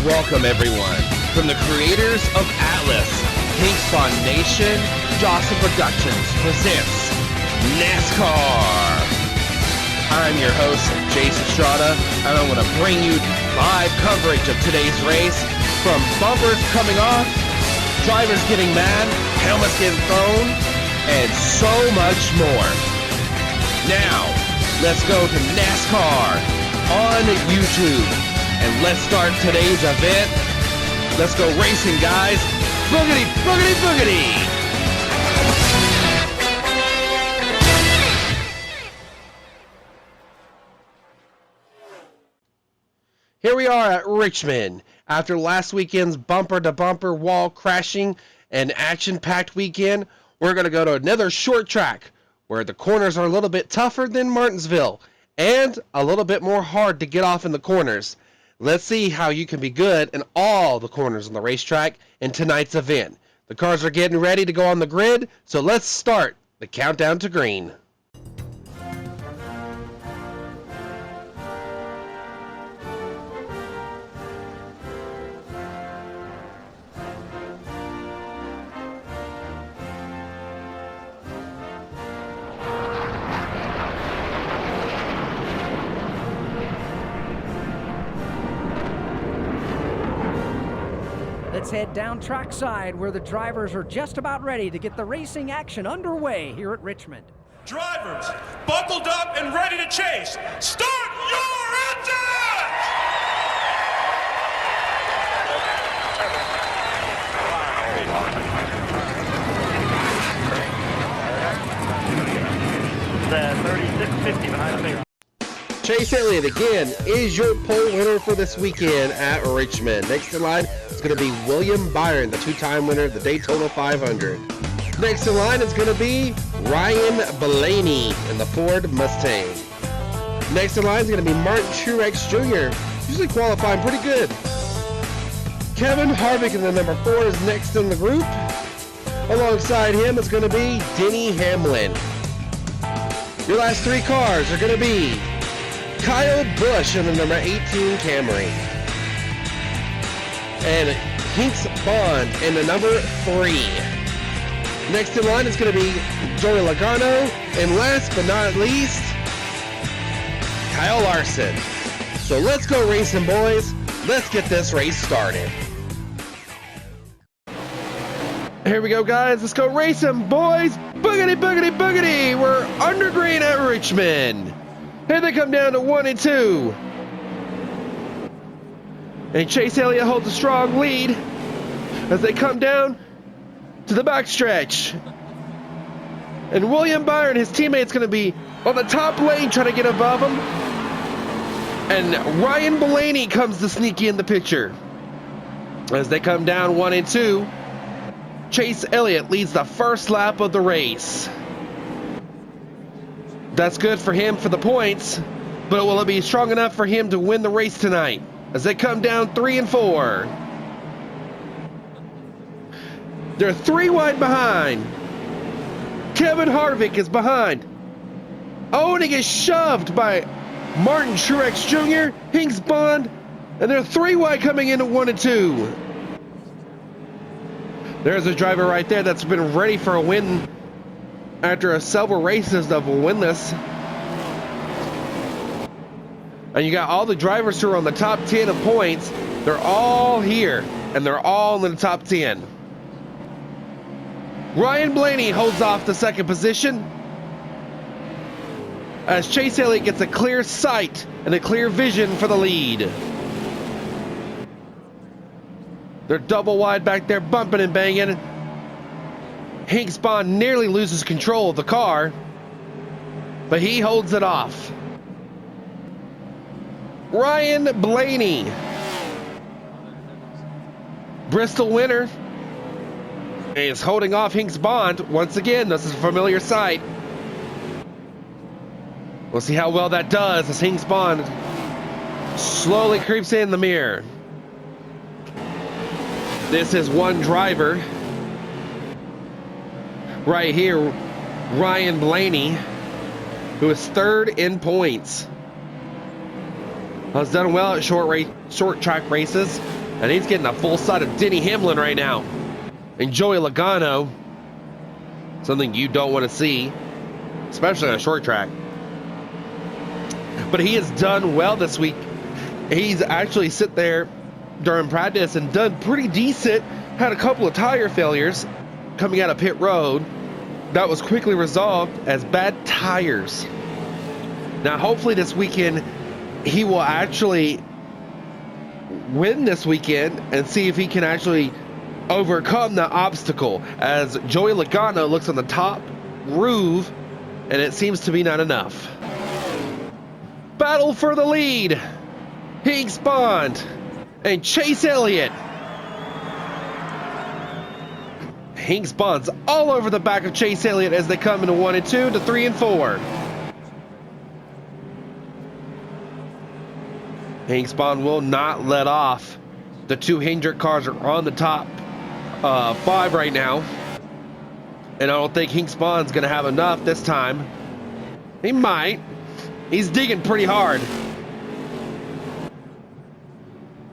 Welcome everyone, from the creators of Atlas, Pink Spawn Nation, Dawson Productions presents NASCAR. I'm your host, Jason Estrada, and I'm going to bring you live coverage of today's race, from bumpers coming off, drivers getting mad, helmets getting thrown, and so much more. Now, let's go to NASCAR on YouTube. And let's start today's event. Let's go racing, guys. Boogity, boogity, boogity. Here we are at Richmond. After last weekend's bumper-to-bumper wall crashing and action-packed weekend, we're going to go to another short track where the corners are a little bit tougher than Martinsville and a little bit more hard to get off in the corners. Let's see how you can be good in all the corners on the racetrack in tonight's event. The cars are getting ready to go on the grid, so let's start the countdown to green. Let's head down trackside where the drivers are just about ready to get the racing action underway here at Richmond. Drivers, buckled up and ready to chase. Start your engines! The 3650 behind me. Chase Elliott again is your pole winner for this weekend at Richmond. Next in line is going to be William Byron, the two-time winner of the Daytona 500. Next in line is going to be Ryan Blaney in the Ford Mustang. Next in line is going to be Martin Truex Jr., usually qualifying pretty good. Kevin Harvick in the number 4 is next in the group. Alongside him is going to be Denny Hamlin. Your last 3 cars are going to be Kyle Busch in the number 18 Camry, and Hinks Bond in the number 3. Next in line is going to be Joey Logano, and last but not least, Kyle Larson. So let's go racing, boys. Let's get this race started. Here we go, guys. Let's go racing, boys. Boogity, boogity, boogity. We're under green at Richmond. Here they come down to 1 and 2. And Chase Elliott holds a strong lead as they come down to the backstretch. And William Byron, his teammate's going to be on the top lane trying to get above him. And Ryan Blaney comes to sneak in the picture. As they come down 1 and 2, Chase Elliott leads the first lap of the race. That's good for him for the points, but will it be strong enough for him to win the race tonight? As they come down 3 and 4. They're 3 wide behind. Kevin Harvick is behind. Oh, and he gets shoved by Martin Truex Jr., Hinks Bond, and they're 3 wide coming into 1 and 2. There's a driver right there that's been ready for a win after several races of winless. And you got all the drivers who are on the top 10 of points. They're all here, and they're all in the top 10. Ryan Blaney holds off the second position as Chase Elliott gets a clear sight and a clear vision for the lead. They're double wide back there, bumping and banging. Hinks Bond nearly loses control of the car, but he holds it off. Ryan Blaney, Bristol winner, is holding off Hinks Bond. Once again, this is a familiar sight. We'll see how well that does as Hinks Bond slowly creeps in the mirror. This is one driver right here, Ryan Blaney, who is 3rd in points. Has done well at short track races And he's getting a full sight of Denny Hamlin right now. And Joey Logano. Something you don't want to see, especially on a short track. But he has done well this week. He's actually sit there during practice and done pretty decent. Had a couple of tire failures coming out of pit road. That was quickly resolved as bad tires. Now, hopefully this weekend, he will actually win this weekend and see if he can actually overcome the obstacle, as Joey Logano looks on the top roof and it seems to be not enough. Battle for the lead. Hinks Bond and Chase Elliott. Hinks Bond's all over the back of Chase Elliott as they come into 1 and 2 to 3 and 4. Hinks Bond will not let off. The two Hendrick cars are on the top 5 right now. And I don't think Hinks Bond's going to have enough this time. He might. He's digging pretty hard.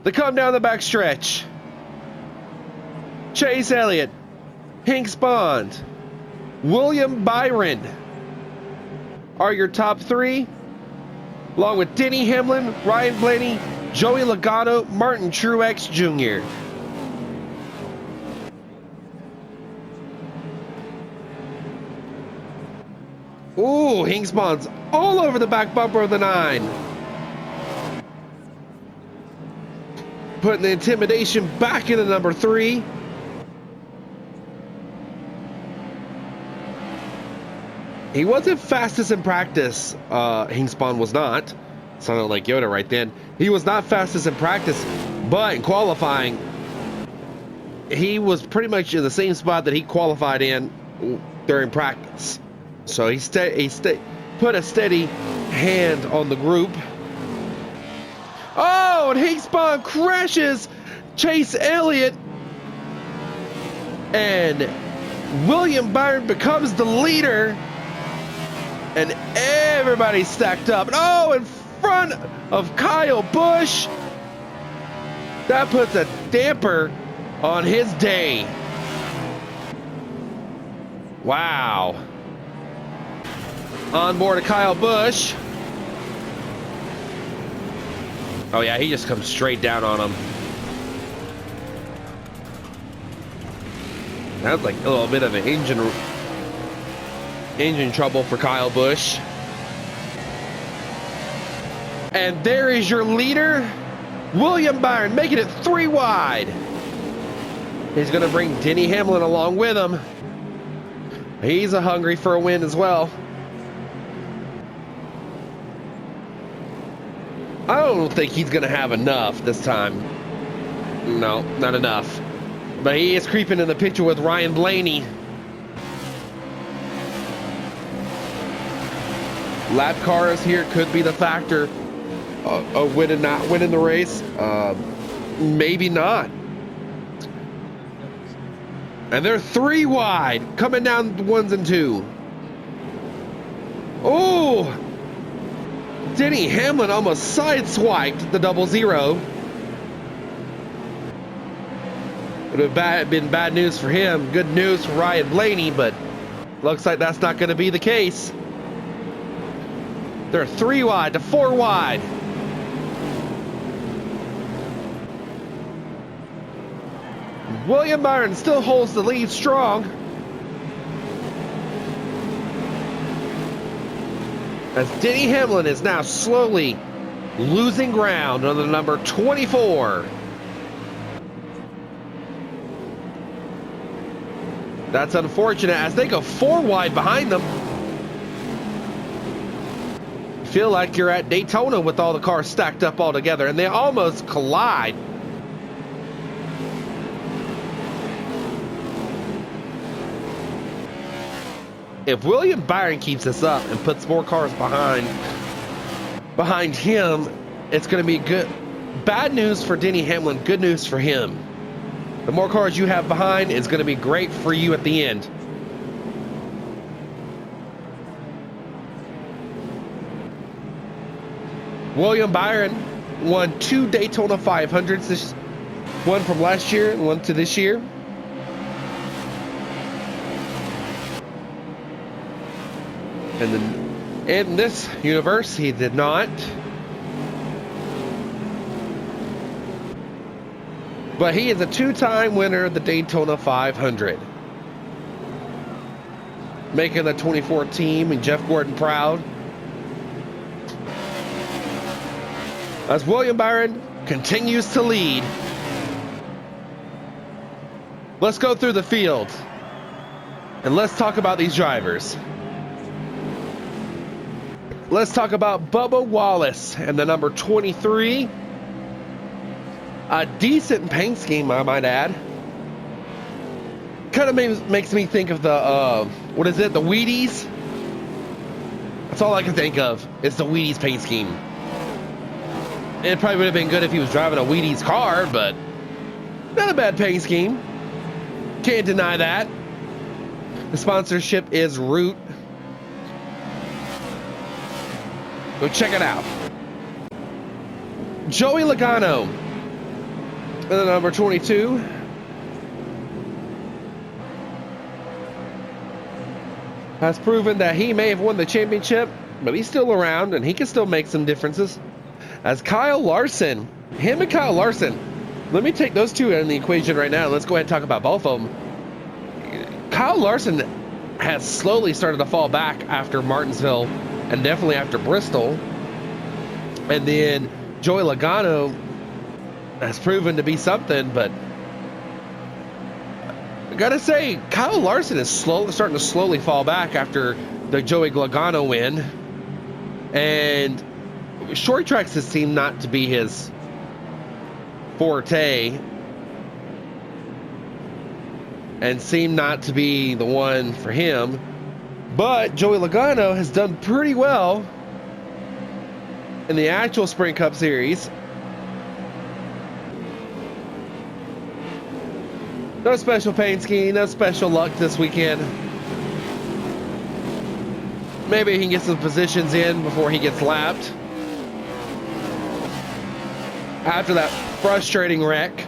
They come down the back stretch. Chase Elliott, Hinks Bond, William Byron are your top 3, along with Denny Hamlin, Ryan Blaney, Joey Logano, Martin Truex Jr. Ooh, Hinks Bond's all over the back bumper of the 9. Putting the intimidation back into number 3. He wasn't fastest in practice. Hinks Bond was not. Sounded like Yoda right then. He was not fastest in practice, but in qualifying, he was pretty much in the same spot that he qualified in during practice. So he put a steady hand on the group. Oh, and Hinks Bond crashes Chase Elliott. And William Byron becomes the leader. And everybody's stacked up. And oh, in front of Kyle Busch. That puts a damper on his day. Wow. On board of Kyle Busch. Oh yeah, he just comes straight down on him. That's like a little bit of an engine trouble for Kyle Busch. And there is your leader, William Byron, making it 3 wide. He's going to bring Denny Hamlin along with him. He's hungry for a win as well. I don't think he's going to have enough this time. No, not enough. But he is creeping in the picture with Ryan Blaney. Lap cars here could be the factor of winning, not winning the race. Maybe not. And they're 3 wide, coming down the 1s and 2. Oh! Denny Hamlin almost sideswiped the 0-0. Would have been bad news for him. Good news for Ryan Blaney, but looks like that's not going to be the case. They're 3 wide to 4 wide. William Byron still holds the lead strong. As Denny Hamlin is now slowly losing ground on the number 24. That's unfortunate as they go 4 wide behind them. Feel like you're at Daytona with all the cars stacked up all together, and they almost collide. If William Byron keeps this up and puts more cars behind him, it's going to be good. Bad news for Denny Hamlin, good news for him. The more cars you have behind is going to be great for you at the end. William Byron won 2 Daytona 500s One from last year and one to this year. And then in this universe, he did not. But he is a two-time winner of the Daytona 500. Making the 24 team and Jeff Gordon proud. As William Byron continues to lead. Let's go through the field. And let's talk about these drivers. Let's talk about Bubba Wallace and the number 23. A decent paint scheme, I might add. Kind of makes me think of the, what is it, the Wheaties? That's all I can think of, is the Wheaties paint scheme. It probably would have been good if he was driving a Wheaties car, but not a bad paint scheme. Can't deny that. The sponsorship is Root. Go check it out. Joey Logano, the number 22. Has proven that he may have won the championship, but he's still around and he can still make some differences. As Kyle Larson, him and Kyle Larson, let me take those two in the equation right now. Let's go ahead and talk about both of them. Kyle Larson has slowly started to fall back after Martinsville and definitely after Bristol. And then Joey Logano has proven to be something, but I gotta say, Kyle Larson is starting to slowly fall back after the Joey Logano win. And short tracks has seemed not to be his forte and seemed not to be the one for him. But Joey Logano has done pretty well in the actual Sprint Cup Series. No special paint scheme, no special luck this weekend. Maybe he can get some positions in before he gets lapped. After that frustrating wreck,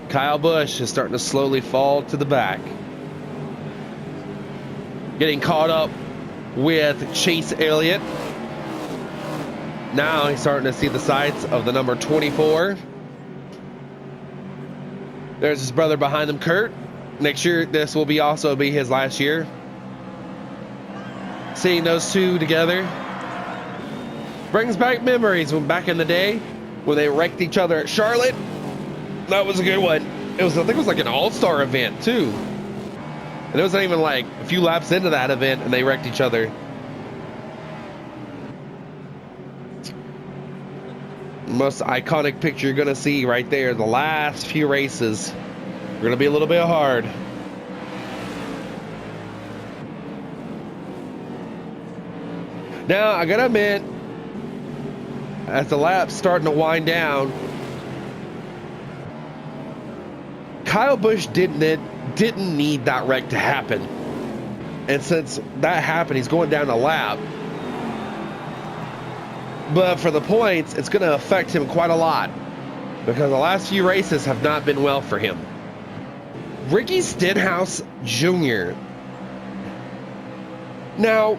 Kyle Busch is starting to slowly fall to the back. Getting caught up with Chase Elliott. Now he's starting to see the sights of the number 24. There's his brother behind him, Kurt. Next year, this will also be his last year. Seeing those two together brings back memories from back in the day when they wrecked each other at Charlotte. That was a good one. I think it was like an all-star event too. And it wasn't even like a few laps into that event and they wrecked each other. Most iconic picture you're going to see right there. The last few races are going to be a little bit hard. Now, I got to admit, as the lap's starting to wind down, Kyle Busch didn't need that wreck to happen. And since that happened, he's going down the lap. But for the points, it's going to affect him quite a lot because the last few races have not been well for him. Ricky Stenhouse Jr. Now,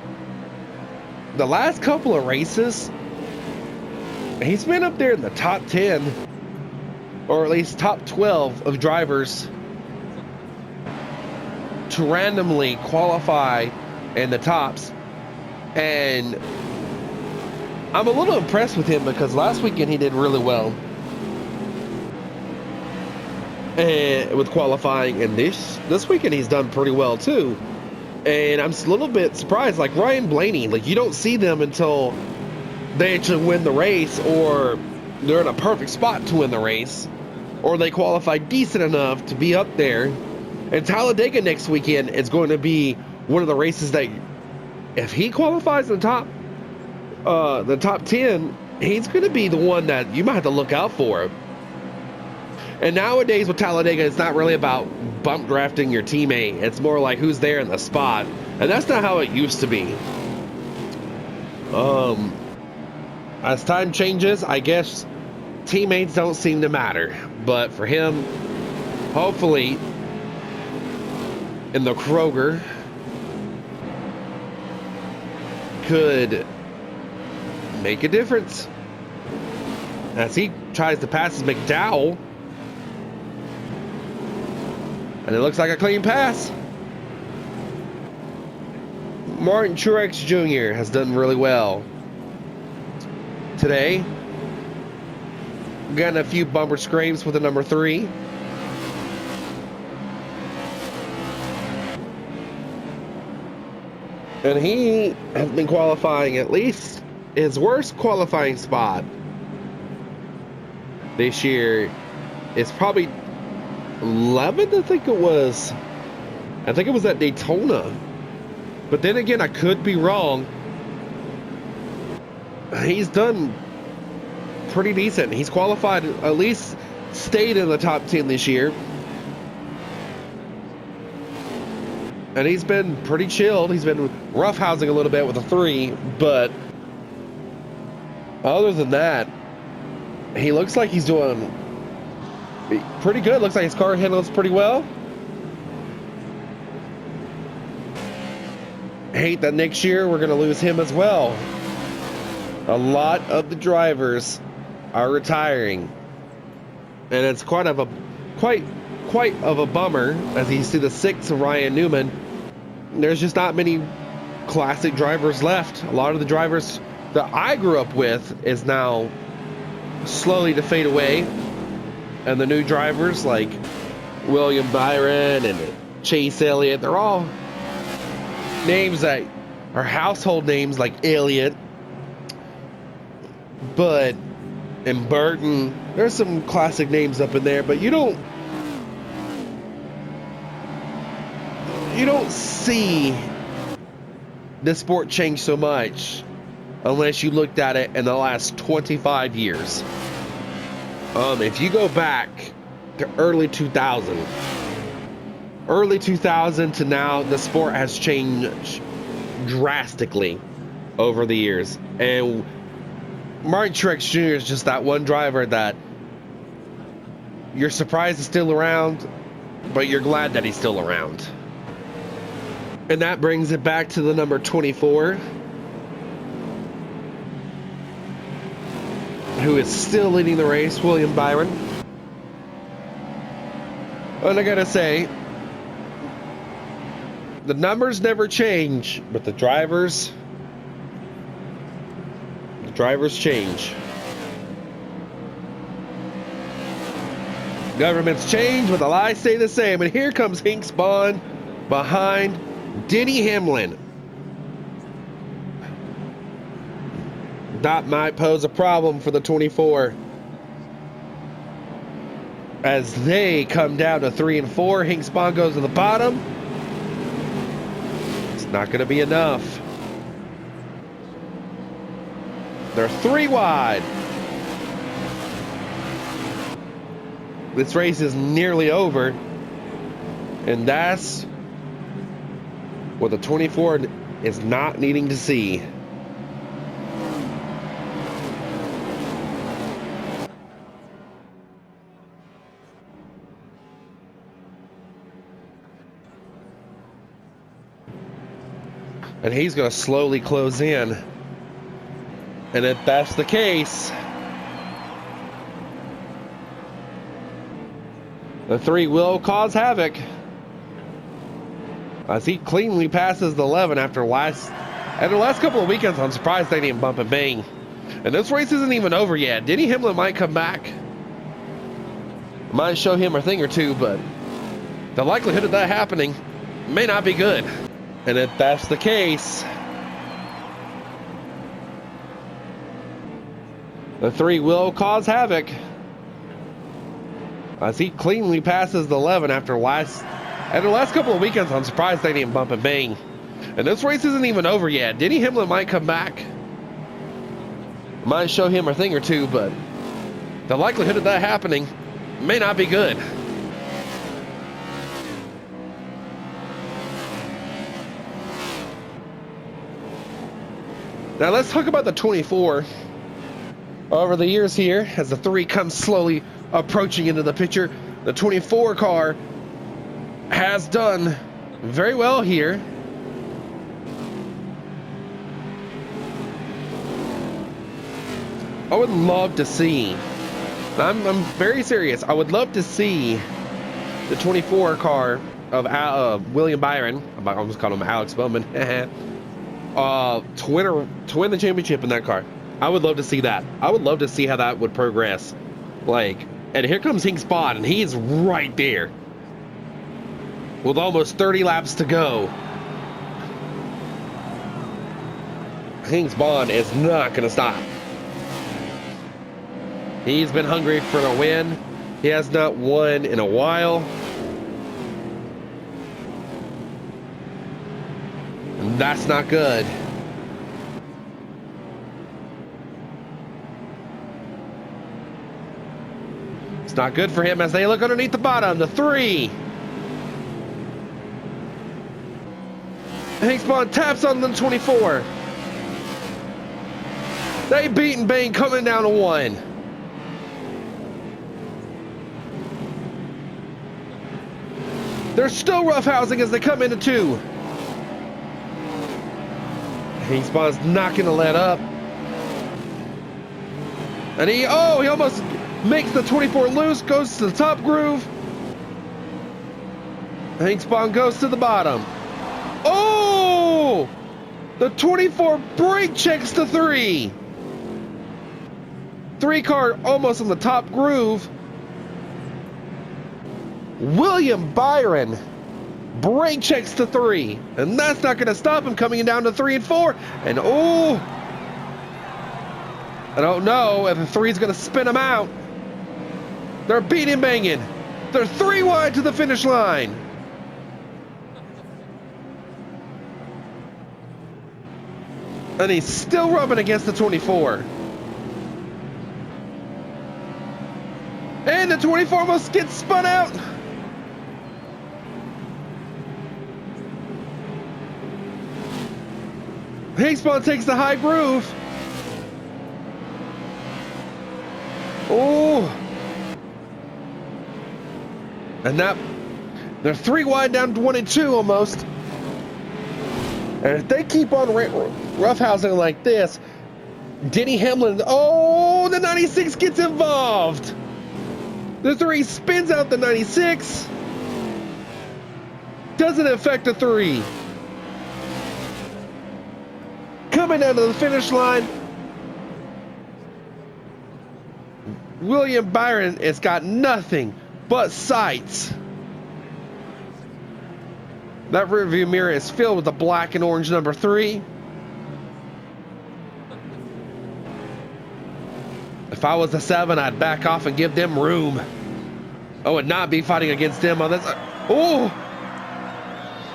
the last couple of races, he's been up there in the top 10, or at least top 12 of drivers to randomly qualify in the tops. And I'm a little impressed with him because last weekend he did really well with qualifying, and this weekend he's done pretty well too. And I'm a little bit surprised, like Ryan Blaney, like you don't see them until they actually win the race, or they're in a perfect spot to win the race, or they qualify decent enough to be up there. And Talladega next weekend is going to be one of the races that if he qualifies in the top 10, he's going to be the one that you might have to look out for. And nowadays with Talladega, it's not really about bump drafting your teammate. It's more like who's there in the spot. And that's not how it used to be. As time changes, I guess teammates don't seem to matter. But for him, hopefully, in the Kroger, could make a difference as he tries to pass his McDowell. And it looks like a clean pass. Martin Truex Jr. has done really well today. Gotten a few bumper scrapes with the number 3. And he has been qualifying at least his worst qualifying spot this year is probably 11th, I think it was. I think it was at Daytona. But then again, I could be wrong. He's done pretty decent. He's qualified, at least stayed in the top 10 this year. And he's been pretty chilled. He's been roughhousing a little bit with a 3, but other than that, he looks like he's doing pretty good. Looks like his car handles pretty well. Hate that next year we're going to lose him as well. A lot of the drivers are retiring, and it's quite of a bummer as you see the 6 of Ryan Newman. There's just not many classic drivers left. A lot of the drivers that I grew up with is now slowly to fade away, and the new drivers like William Byron and Chase Elliott, they're all names that are household names like Elliott, but and Burton. There's some classic names up in there, but you don't see the sport change so much unless you looked at it in the last 25 years. If you go back to early 2000 to now, the sport has changed drastically over the years. And Martin Truex Jr. is just that one driver that you're surprised is still around, but you're glad that he's still around. And that brings it back to the number 24, who is still leading the race, William Byron. And I gotta say, the numbers never change, but the drivers change. Governments change, but the lies stay the same. And here comes Hank Spawn behind Denny Hamlin. That might pose a problem for the 24 as they come down to 3 and 4. Hank Spawn goes to the bottom. It's not going to be enough. They're 3 wide. This race is nearly over, and that's what the 24 is not needing to see. And he's going to slowly close in. And if that's the case, the 3 will cause havoc as he cleanly passes the 11 after the last couple of weekends. I'm surprised they didn't bump and bang. And this race isn't even over yet. Denny Hamlin might come back. Might show him a thing or two, but the likelihood of that happening may not be good. And if that's the case, the 3 will cause havoc as he cleanly passes the 11 after the last couple of weekends. I'm surprised they didn't bump and bang. And this race isn't even over yet. Denny Hamlin might come back. Might show him a thing or two, but the likelihood of that happening may not be good. Now let's talk about the 24. over the years here, as the 3 comes slowly approaching into the picture, the 24 car has done very well here. I would love to see, I'm very serious, I would love to see the 24 car of William Byron, I almost called him Alex Bowman, to win the championship in that car. I would love to see that. I would love to see how that would progress. Like, and here comes Hinks Bond, and he's right there with almost 30 laps to go. Hinks Bond is not going to stop. He's been hungry for a win. He has not won in a while. And that's not good. It's not good for him as they look underneath the bottom. The 3. Hinks Bond taps on the 24. They beat and bang coming down to 1. They're still roughhousing as they come into 2. Hinks Bond's not going to let up. And he almost makes the 24 loose, goes to the top groove. Hinks Bond goes to the bottom. Oh! The 24 brake checks the 3. 3 car almost on the top groove. William Byron brake checks to 3, and that's not going to stop him coming down to 3 and 4. And I don't know if the 3 is going to spin him out. They're beating and banging. They're 3 wide to the finish line. And he's still rubbing against the 24. And the 24 almost gets spun out. Hinks Bond takes the high groove. Oh. And that, they're 3 wide down to 1 and 2 almost. And if they keep on roughhousing like this, Denny Hamlin, the 96 gets involved. The 3 spins out the 96. Doesn't affect the 3. Coming down to the finish line, William Byron has got nothing but sights. That rearview mirror is filled with the black and orange number 3. If I was a 7, I'd back off and give them room. I would not be fighting against them on this. Oh!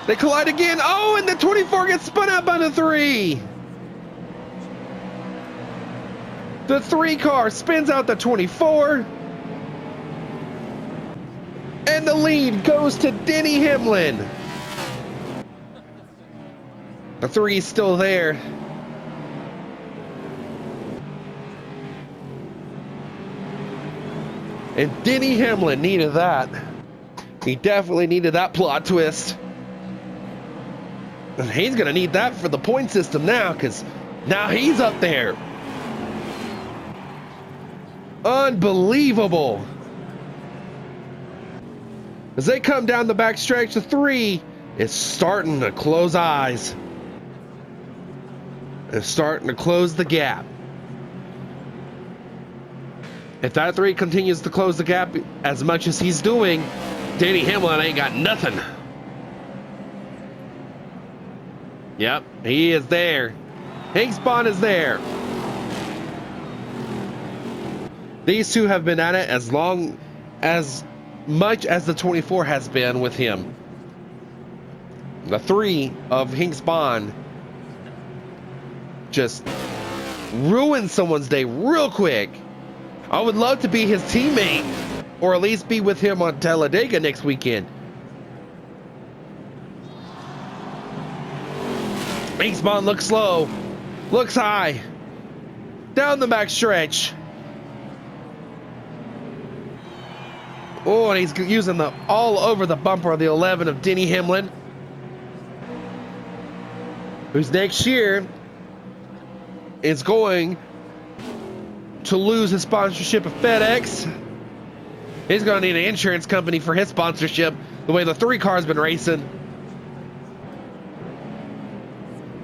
They collide again. Oh, and the 24 gets spun out by the 3. The 3 car spins out the 24. And the lead goes to Denny Hamlin. The 3 is still there. And Denny Hamlin needed that. He definitely needed that plot twist. And he's going to need that for the point system now, because now he's up there. Unbelievable. As they come down the back stretch, the 3 is starting to close eyes. It's starting to close the gap. If that 3 continues to close the gap as much as he's doing, Denny Hamlin ain't got nothing. Yep, he is there. Hinks Bond is there. These 2 have been at it as much as the 24 has been with him. The 3 of Hinks Bond just ruined someone's day real quick. I would love to be his teammate, or at least be with him on Talladega next weekend. Hinks Bond looks low, looks high, down the back stretch. Oh, and he's using the all over the bumper of the 11 of Denny Hamlin, who's next year is going to lose his sponsorship of FedEx. He's going to need an insurance company for his sponsorship, the way the 3 car's been racing.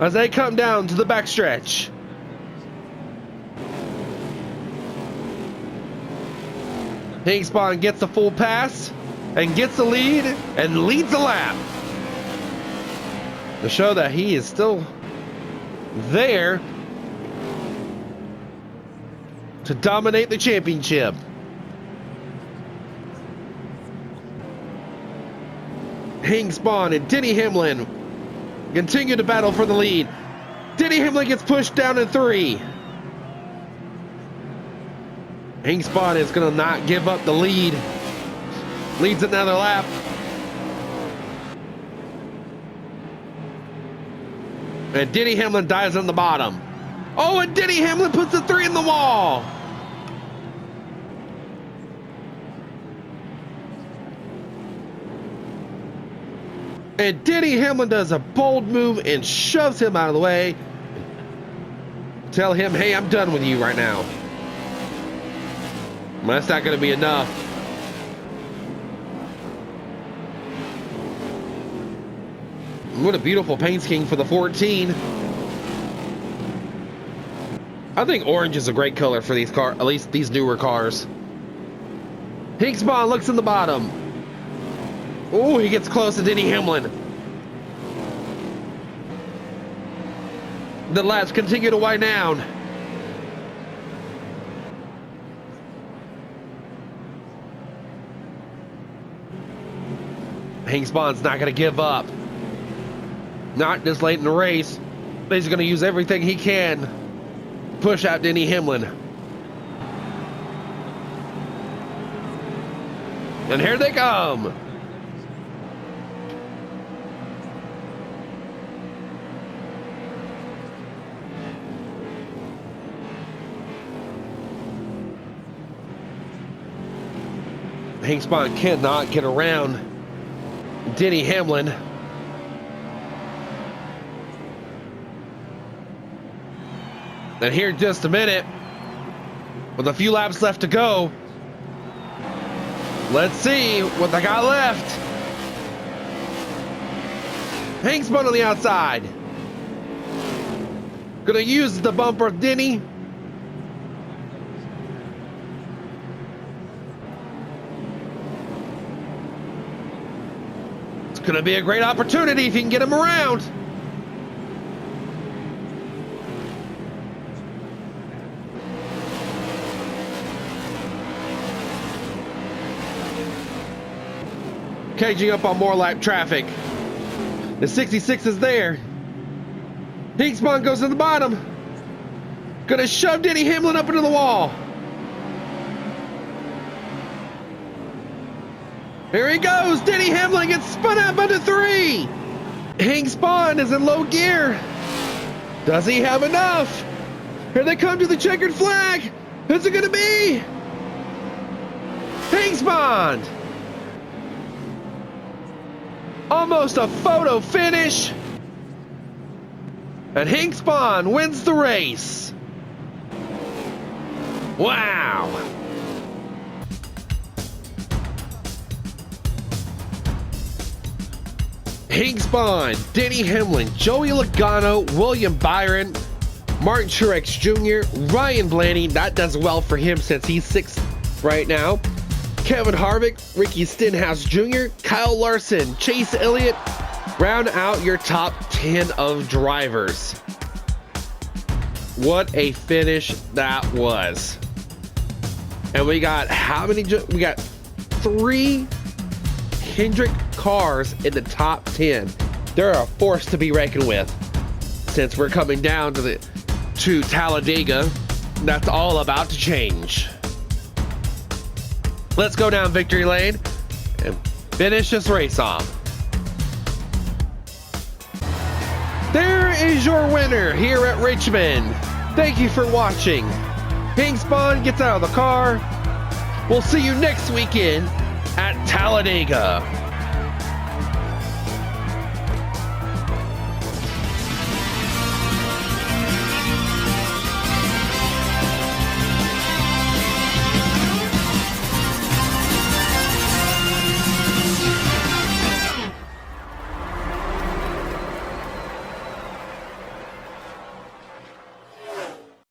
As they come down to the backstretch. Hingspawn gets the full pass and gets the lead and leads the lap to show that he is still there to dominate the championship. Hingspawn and Denny Hamlin continue to battle for the lead. Denny Hamlin gets pushed down in 3. Hingspawn is going to not give up the lead. Leads another lap. And Denny Hamlin dives on the bottom. Oh, and Denny Hamlin puts the 3 in the wall. And Denny Hamlin does a bold move and shoves him out of the way. Tell him, hey, I'm done with you right now. Well, that's not going to be enough. What a beautiful paint scheme for the 14. I think orange is a great color for these cars, at least these newer cars. Hingspawn looks in the bottom. Oh, he gets close to Denny Hamlin. The laps continue to wind down. Hingspawn's not going to give up. Not this late in the race. But he's going to use everything he can. Push out Denny Hamlin. And here they come. Hingspawn cannot get around Denny Hamlin. And here in just a minute, with a few laps left to go, let's see what they got left. Hingspawn on the outside. Gonna use the bumper of Denny. It's gonna be a great opportunity if you can get him around. Caging up on more lap traffic. The 66 is there. Hingspawn goes to the bottom. Gonna shove Denny Hamlin up into the wall. Here he goes. Denny Hamlin gets spun out by the 3. Hingspawn is in low gear. Does he have enough? Here they come to the checkered flag. Who's it gonna be? Hingspawn. Almost a photo finish. And Hingspawn wins the race. Wow. Hingspawn, Denny Hamlin, Joey Logano, William Byron, Martin Truex Jr., Ryan Blaney. That does well for him since he's 6th right now. Kevin Harvick, Ricky Stenhouse Jr., Kyle Larson, Chase Elliott. Round out your top 10 of drivers. What a finish that was. And we got how many? We got 3 Hendrick cars in the top 10. They're a force to be reckoned with. Since we're coming down to Talladega, that's all about to change. Let's go down victory lane and finish this race off. There is your winner here at Richmond. Thank you for watching. Hingspawn gets out of the car. We'll see you next weekend at Talladega.